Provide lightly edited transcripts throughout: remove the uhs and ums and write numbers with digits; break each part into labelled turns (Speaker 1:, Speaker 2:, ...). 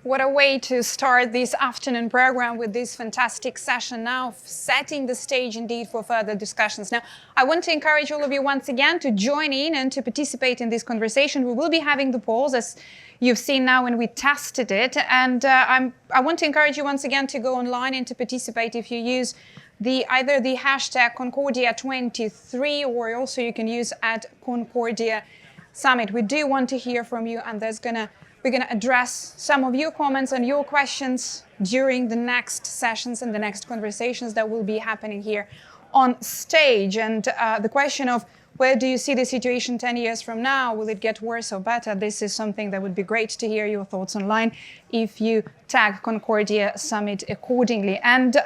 Speaker 1: What a way to start this afternoon program with this fantastic session now, setting the stage indeed for further discussions. Now, I want to encourage all of you once again to join in and to participate in this conversation. We will be having the polls, as you've seen now when we tested it. And I want to encourage you once again to go online and to participate if you use either the hashtag Concordia23 or also you can use @Concordia Summit. We do want to hear from you, and we're going to address some of your comments and your questions during the next sessions and the next conversations that will be happening here on stage. And the question of where do you see the situation 10 years from now? Will it get worse or better? This is something that would be great to hear your thoughts online if you tag Concordia Summit accordingly. And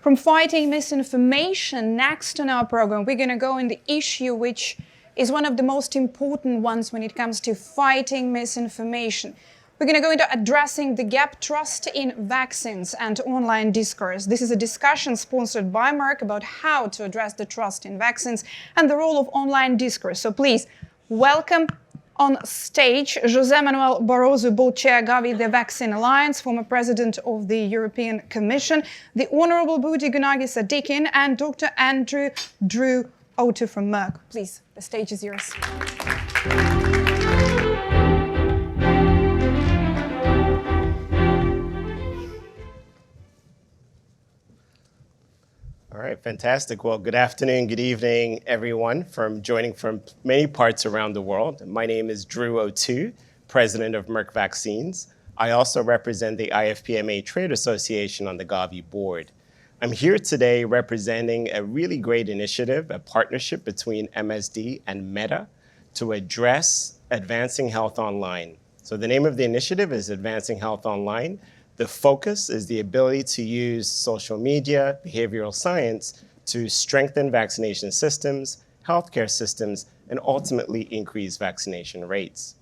Speaker 1: from fighting misinformation, next on our program, we're going to go in the issue which is one of the most important ones when it comes to fighting misinformation. We're going to go into addressing the gap trust in vaccines and online discourse. This is a discussion sponsored by Merck about how to address the trust in vaccines and the role of online discourse. So please welcome on stage José Manuel Barroso, board chair Gavi, the Vaccine Alliance, former president of the European Commission, the Honorable Budi Sadikin, and Dr. Andrew Otoo from Merck. Please, the stage is yours.
Speaker 2: All right, fantastic. Well, good afternoon, good evening, everyone, joining from many parts around the world. My name is Drew Otoo, president of Merck Vaccines. I also represent the IFPMA Trade Association on the Gavi board. I'm here today representing a really great initiative, a partnership between MSD and Meta to address advancing health online. So the name of the initiative is Advancing Health Online. The focus is the ability to use social media, behavioral science to strengthen vaccination systems, healthcare systems, and ultimately increase vaccination rates.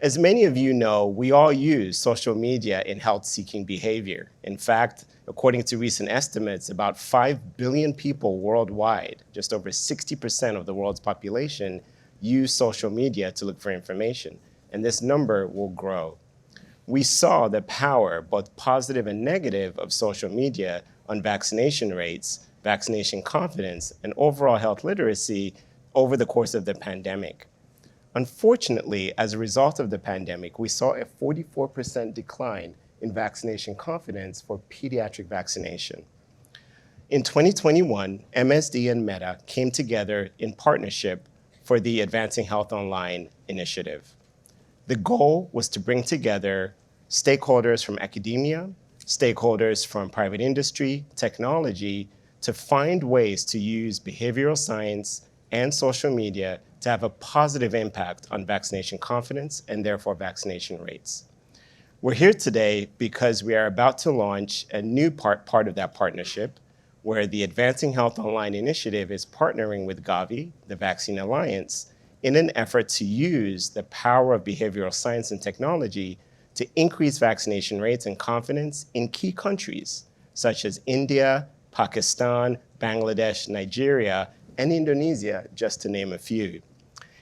Speaker 2: As many of you know, we all use social media in health-seeking behavior. In fact, according to recent estimates, about 5 billion people worldwide, just over 60% of the world's population, use social media to look for information, and this number will grow. We saw the power, both positive and negative, of social media on vaccination rates, vaccination confidence, and overall health literacy over the course of the pandemic. Unfortunately, as a result of the pandemic, we saw a 44% decline in vaccination confidence for pediatric vaccination. In 2021, MSD and Meta came together in partnership for the Advancing Health Online initiative. The goal was to bring together stakeholders from academia, stakeholders from private industry, technology, to find ways to use behavioral science and social media to have a positive impact on vaccination confidence and therefore vaccination rates. We're here today because we are about to launch a new part of that partnership where the Advancing Health Online initiative is partnering with Gavi, the Vaccine Alliance, in an effort to use the power of behavioral science and technology to increase vaccination rates and confidence in key countries such as India, Pakistan, Bangladesh, Nigeria, and Indonesia, just to name a few.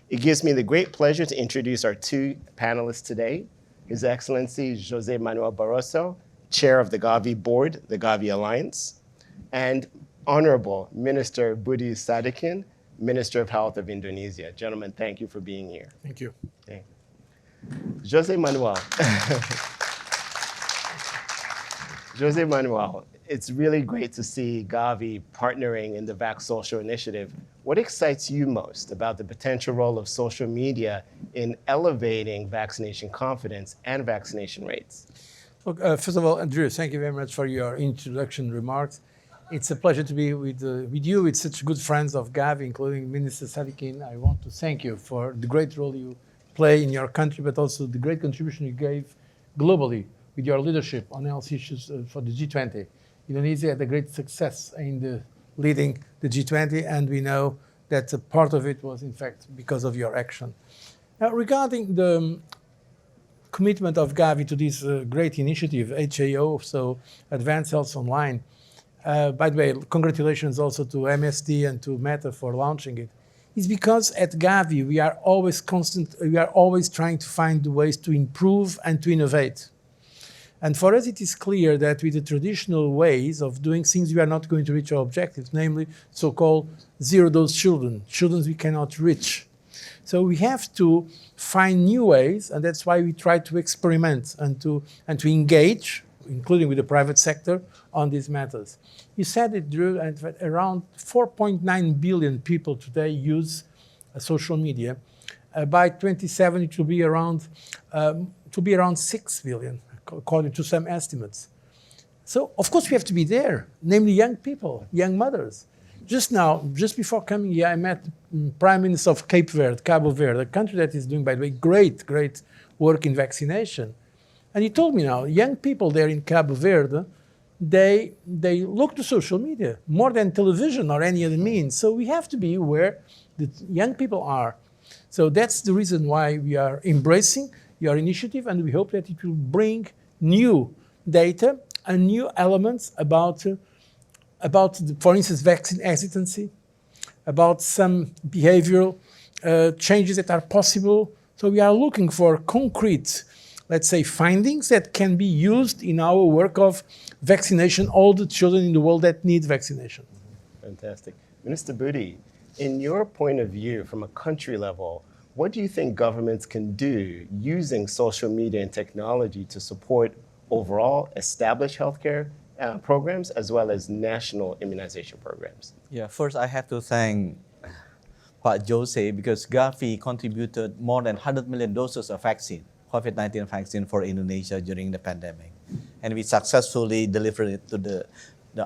Speaker 2: It gives me the great pleasure to introduce our two panelists today, His Excellency José Manuel Barroso, Chair of the Gavi Board, the Gavi Alliance, and Honorable Minister Budi Sadikin, Minister of Health of Indonesia. Gentlemen, thank you for being here.
Speaker 3: Thank you.
Speaker 2: Okay. José Manuel, it's really great to see Gavi partnering in the Vac Social initiative. What excites you most about the potential role of social media in elevating vaccination confidence and vaccination rates?
Speaker 3: Look, first of all, Andrew, thank you very much for your introduction remarks. It's a pleasure to be with you, with such good friends of Gavi, including Minister Sadikin. I want to thank you for the great role you play in your country, but also the great contribution you gave globally with your leadership on health issues for the G20. Indonesia had a great success in leading the G20, and we know that a part of it was, in fact, because of your action. Now, regarding the commitment of Gavi to this great initiative, HAO, so Advanced Health Online, by the way, congratulations also to MSD and to Meta for launching it, is because at Gavi we are always trying to find the ways to improve and to innovate. And for us, it is clear that with the traditional ways of doing things, we are not going to reach our objectives, namely so-called zero-dose children we cannot reach. So we have to find new ways, and that's why we try to experiment and to engage, including with the private sector, on these matters. You said it, Drew, and around 4.9 billion people today use social media. By 2027, it will be around 6 billion, according to some estimates. So, of course, we have to be there, namely young people, young mothers. Just now, just before coming here, I met Prime Minister of Cabo Verde, a country that is doing, by the way, great work in vaccination. And he told me now, young people there in Cabo Verde, they look to social media more than television or any other means. So we have to be where the young people are. So that's the reason why we are embracing your initiative, and we hope that it will bring new data and new elements about for instance, vaccine hesitancy, about some behavioral changes that are possible. So we are looking for concrete, let's say, findings that can be used in our work of vaccination, all the children in the world that need vaccination.
Speaker 2: Fantastic. Minister Budi, in your point of view, from a country level, what do you think governments can do using social media and technology to support overall established healthcare programs as well as national immunization programs?
Speaker 4: Yeah, first I have to thank Pak Jose because Gavi contributed more than 100 million doses of vaccine, COVID-19 vaccine for Indonesia during the pandemic. And we successfully delivered it to the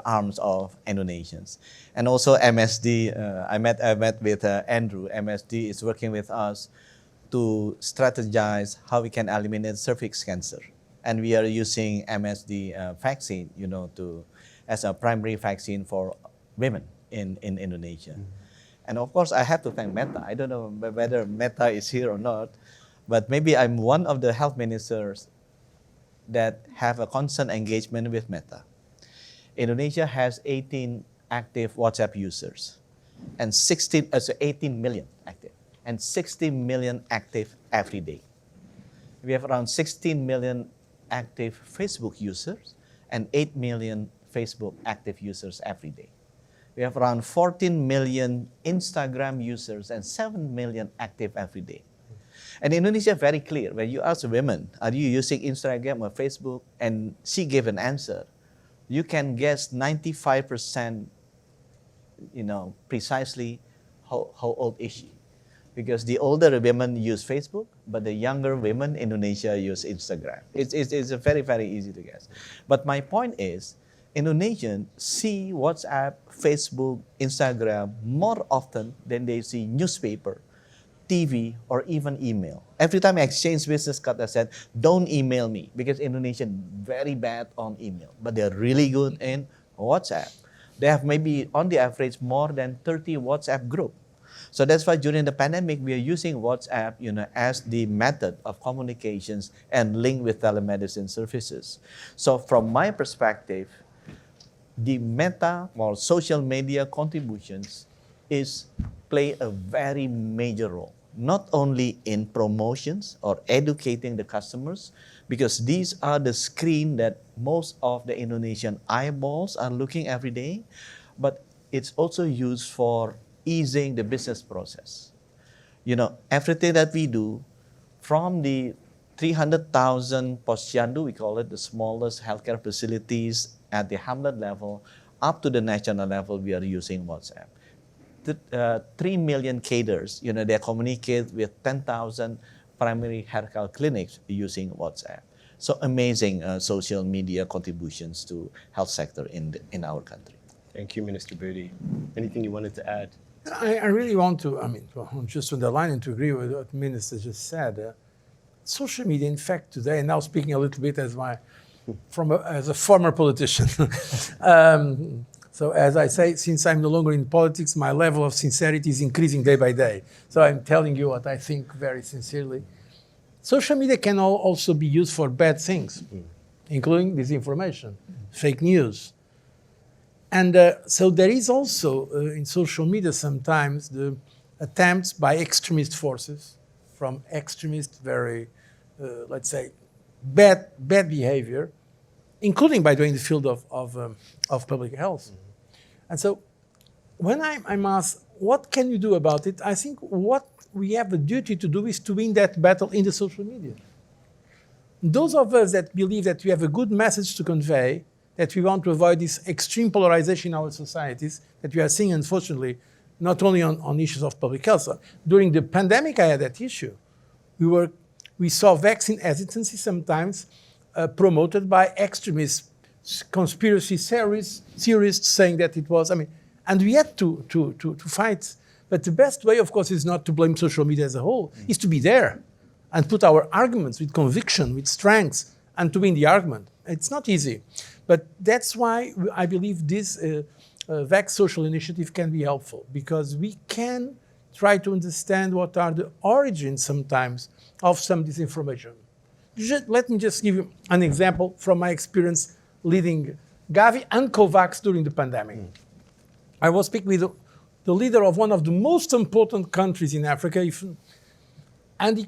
Speaker 4: arms of Indonesians. And also MSD, I met with Andrew. MSD is working with us to strategize how we can eliminate cervix cancer. And we are using MSD vaccine, as a primary vaccine for women in Indonesia. Mm-hmm. And of course, I have to thank Meta. I don't know whether Meta is here or not, but maybe I'm one of the health ministers that have a constant engagement with Meta. Indonesia has 18 active WhatsApp users, and 18 million active, and 60 million active every day. We have around 16 million active Facebook users and 8 million Facebook active users every day. We have around 14 million Instagram users and 7 million active every day. And Indonesia very clear. When you ask women, are you using Instagram or Facebook? And she gave an answer. You can guess 95%, precisely how old is she. Because the older women use Facebook, but the younger women in Indonesia use Instagram. It's a very, very easy to guess. But my point is, Indonesians see WhatsApp, Facebook, Instagram more often than they see newspaper, TV, or even email. Every time I exchange business card, I said, don't email me, because Indonesians very bad on email, but they're really good in WhatsApp. They have maybe, on the average, more than 30 WhatsApp groups. So that's why during the pandemic, we are using WhatsApp, as the method of communications and link with telemedicine services. So from my perspective, the Meta or social media contributions play a very major role, not only in promotions or educating the customers, because these are the screen that most of the Indonesian eyeballs are looking every day, but it's also used for easing the business process. Everything that we do, from the 300,000 posyandu, we call it the smallest healthcare facilities at the hamlet level, up to the national level, we are using WhatsApp. 3 million cadres, they communicate with 10,000 primary healthcare clinics using WhatsApp. So amazing social media contributions to health sector in our country.
Speaker 2: Thank you, Minister Budi. Anything you wanted to add?
Speaker 3: I really want to, just underline and to agree with what the Minister just said. Social media, in fact, today, and now speaking a little bit as a former politician. So as I say, since I'm no longer in politics, my level of sincerity is increasing day by day. So I'm telling you what I think very sincerely. Social media can also be used for bad things, including disinformation, fake news. And so there is also in social media sometimes the attempts by extremist forces from extremist, very, let's say, bad behavior including, by the way, in the field of public health. And so when I'm asked, what can you do about it? I think what we have a duty to do is to win that battle in the social media. Those of us that believe that we have a good message to convey, that we want to avoid this extreme polarization in our societies that we are seeing, unfortunately, not only on issues of public health. During the pandemic, I had that issue. We saw vaccine hesitancy sometimes promoted by extremists, conspiracy theorists saying that it was, and we had to fight. But the best way, of course, is not to blame social media as a whole, is to be there and put our arguments with conviction, with strength, and to win the argument. It's not easy. But that's why I believe this VAC social initiative can be helpful, because we can try to understand what are the origins sometimes of some disinformation. Let me just give you an example from my experience leading Gavi and COVAX during the pandemic. I was speaking with the leader of one of the most important countries in Africa, and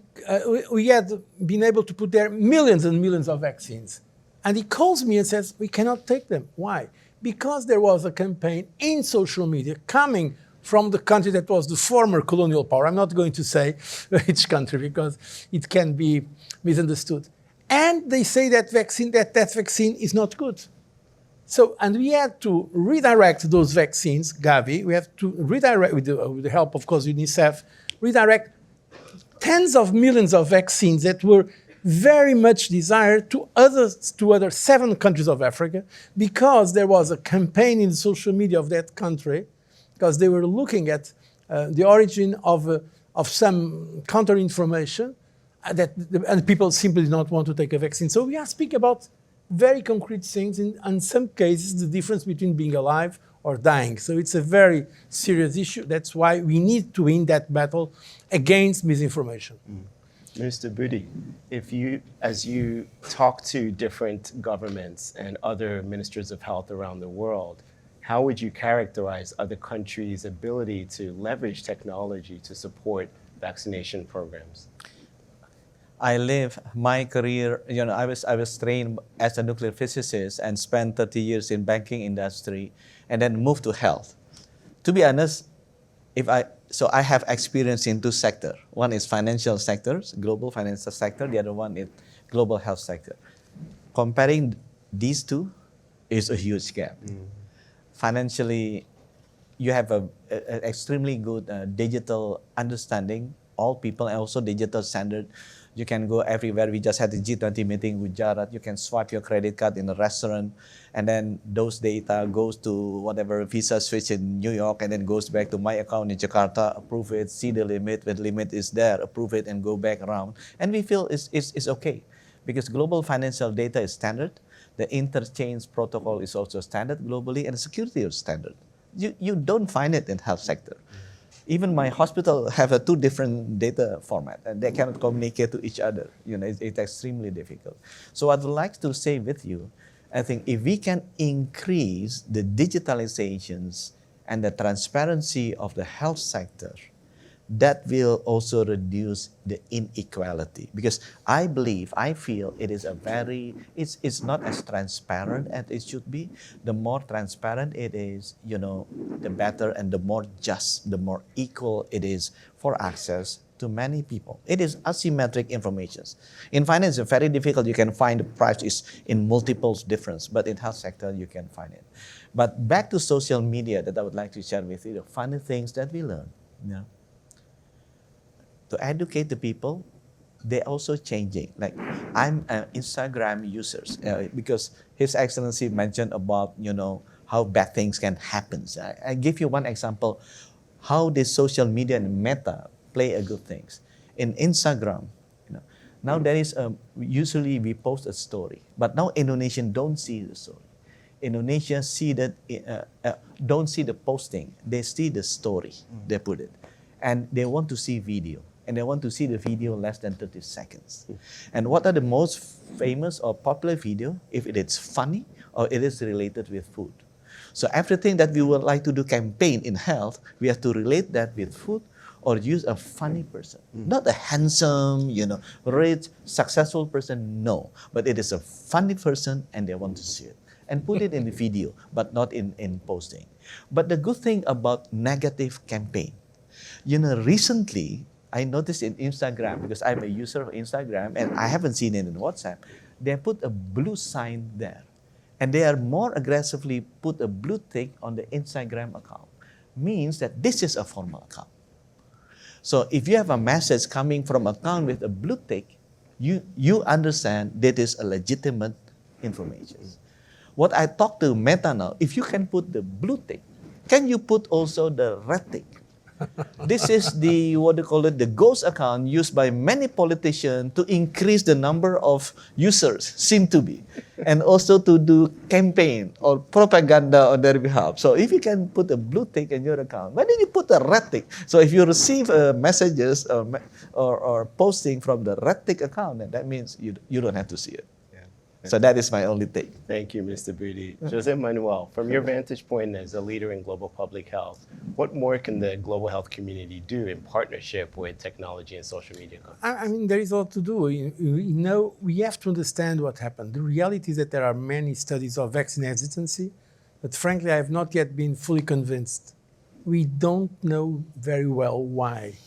Speaker 3: we had been able to put there millions and millions of vaccines. And he calls me and says, we cannot take them. Why? Because there was a campaign in social media coming from the country that was the former colonial power. I'm not going to say which country because it can be misunderstood. And they say that vaccine is not good. So, and we had to redirect those vaccines, Gavi, we have to redirect, with the help, of course, UNICEF, redirect tens of millions of vaccines that were very much desired to other 7 countries of Africa, because there was a campaign in the social media of that country, because they were looking at the origin of some counter-information, and people simply did not want to take a vaccine. So we are speaking about very concrete things, in some cases, the difference between being alive or dying. So it's a very serious issue. That's why we need to win that battle against misinformation.
Speaker 2: Minister Budi, as you talk to different governments and other ministers of health around the world, how would you characterize other countries' ability to leverage technology to support vaccination programs?
Speaker 4: I live my career, I was trained as a nuclear physicist and spent 30 years in banking industry and then moved to health. To be honest, I have experience in 2 sectors. One is financial sectors, global financial sector. The other one is global health sector. Comparing these 2 is a huge gap. Financially, you have an extremely good digital understanding, all people, and also digital standard. You can go everywhere. We just had a G20 meeting with Jared. You can swipe your credit card in a restaurant, and then those data goes to whatever Visa switch in New York, and then goes back to my account in Jakarta, approve it, see the limit, when the limit is there, approve it, and go back around. And we feel it's okay, because global financial data is standard. The interchange protocol is also standard globally, and security is standard. You don't find it in health sector. Even my hospital have 2 different data format, and they cannot communicate to each other. It's extremely difficult. So I'd like to say with you, I think if we can increase the digitalizations and the transparency of the health sector, that will also reduce the inequality. Because I feel it is it's not as transparent as it should be. The more transparent it is, the better, and the more just, the more equal it is for access to many people. It is asymmetric information. In finance, it's very difficult. You can find the price is in multiples difference, but in health sector, you can find it. But back to social media that I would like to share with you, the funny things that we learn. To educate the people, they're also changing. Like, I'm an Instagram user because His Excellency mentioned about, how bad things can happen. I give you one example, how the social media and Meta play a good things. In Instagram, now there is usually we post a story, but now Indonesian don't see the story. Indonesia don't see the posting, they see the story, they put it. And they want to see video. And they want to see the video less than 30 seconds. And what are the most famous or popular video? If it is funny or it is related with food. So everything that we would like to do campaign in health, we have to relate that with food or use a funny person, not a handsome, rich, successful person. No, but it is a funny person, and they want to see it and put it in the video, but not in posting. But the good thing about negative campaign, recently I noticed in Instagram, because I'm a user of Instagram and I haven't seen it in WhatsApp, they put a blue sign there. And they are more aggressively put a blue tick on the Instagram account. Means that this is a formal account. So if you have a message coming from account with a blue tick, you understand that is a legitimate information. What I talk to Meta now, if you can put the blue tick, can you put also the red tick? This is the ghost account used by many politicians to increase the number of users, seem to be, and also to do campaign or propaganda on their behalf. So if you can put a blue tick in your account, why did you put a red tick? So if you receive messages or posting from the red tick account, then that means you don't have to see it. So that is my only take.
Speaker 2: Thank you, Mr. Budi. José Manuel, from your vantage point as a leader in global public health, what more can the global health community do in partnership with technology and social media companies?
Speaker 3: I mean, there is a lot to do. We have to understand what happened. The reality is that there are many studies of vaccine hesitancy, but frankly, I have not yet been fully convinced. We don't know very well why.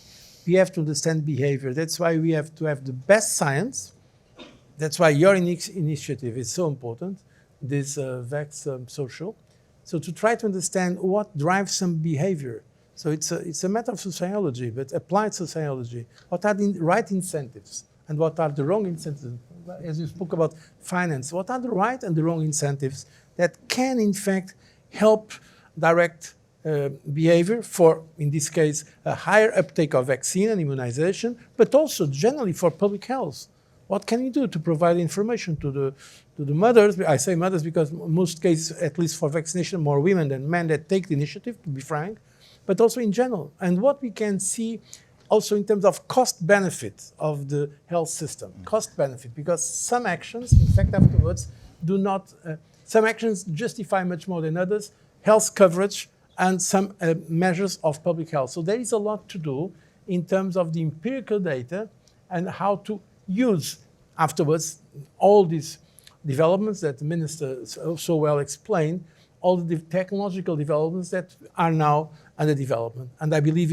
Speaker 3: We have to understand behavior. That's why we have to have the best science. That's why your initiative is so important, this Vax Social. So to try to understand what drives some behavior. So it's a matter of sociology, but applied sociology. What are the right incentives and what are the wrong incentives? As you spoke about finance, what are the right and the wrong incentives that can in fact help direct behavior for, in this case, a higher uptake of vaccine and immunization, but also generally for public health. What can you do to provide information to the mothers? I say mothers because in most cases, at least for vaccination, more women than men that take the initiative, to be frank, but also in general. And what we can see also in terms of cost benefit of the health system, cost benefit, because some actions, in fact, afterwards, some actions justify much more than others, health coverage and some measures of public health. So there is a lot to do in terms of the empirical data and how to use afterwards all these developments that the minister so well explained, all the technological developments that are now under development. And I believe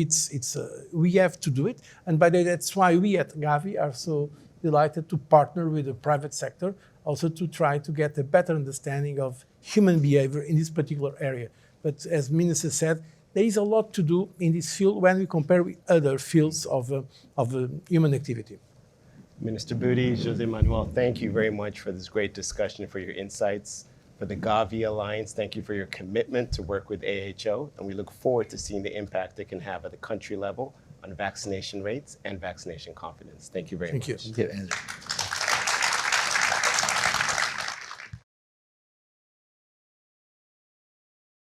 Speaker 3: we have to do it. And by the way, that's why we at Gavi are so delighted to partner with the private sector, also to try to get a better understanding of human behavior in this particular area. But as Minister said, there is a lot to do in this field when we compare with other fields of human activity.
Speaker 2: Minister Budi, José Manuel, thank you very much for this great discussion, for your insights. For the Gavi Alliance, thank you for your commitment to work with AHO, and we look forward to seeing the impact it can have at the country level on vaccination rates and vaccination confidence. Thank you very much.
Speaker 3: Thank you.
Speaker 4: Thank you, Andrew.